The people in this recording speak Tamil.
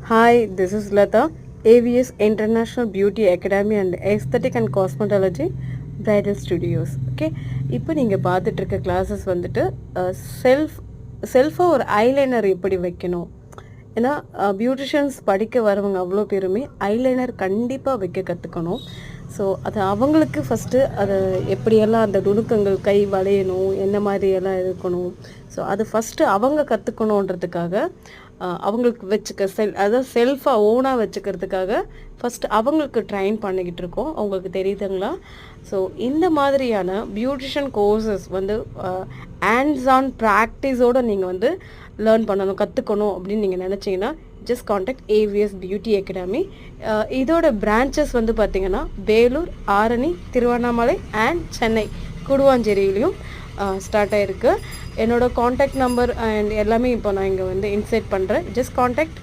Hi, this is Lata, AVS International Beauty Academy and Aesthetic and Cosmetology Bridal Studios. Okay, இப்போ நீங்கள் பார்த்துட்டு இருக்க கிளாஸஸ் வந்துட்டு செல்ஃபாக ஒரு ஐலைனர் எப்படி வைக்கணும். ஏன்னா பியூட்டிஷியன்ஸ் படிக்க வரவங்க அவ்வளோ பேருமே ஐலைனர் கண்டிப்பாக வைக்க கற்றுக்கணும். ஸோ அது அவங்களுக்கு ஃபஸ்ட்டு அதை எப்படியெல்லாம் அந்த நுணுக்கங்கள் கை வளையணும், என்ன மாதிரியெல்லாம் இருக்கணும், ஸோ அது ஃபஸ்ட்டு அவங்க கற்றுக்கணுன்றதுக்காக அவங்களுக்கு அதாவது செல்ஃபாக ஓனாக வச்சுக்கிறதுக்காக ஃபஸ்ட்டு அவங்களுக்கு ட்ரைன் பண்ணிக்கிட்டு இருக்கோம். அவங்களுக்கு தெரியுதுங்களா? ஸோ இந்த மாதிரியான பியூட்டிஷியன் கோர்சஸ் வந்து ஹேண்ட்ஸ் ஆன் ப்ராக்டிஸோடு நீங்கள் வந்து லேர்ன் பண்ணணும், கற்றுக்கணும் அப்படின்னு நீங்கள் நினச்சிங்கன்னா just contact AVS beauty academy. இதோட பிரான்ச்சஸ் வந்து பார்த்திங்கன்னா வேலூர், ஆரணி, திருவண்ணாமலை அண்ட் சென்னை குடுவாஞ்சேரியிலையும் ஸ்டார்ட் ஆகிருக்கு. என்னோடய காண்டாக்ட் நம்பர் அண்ட் எல்லாமே இப்போ நான் இங்கே வந்து இன்சர்ட் பண்ணுறேன். Just contact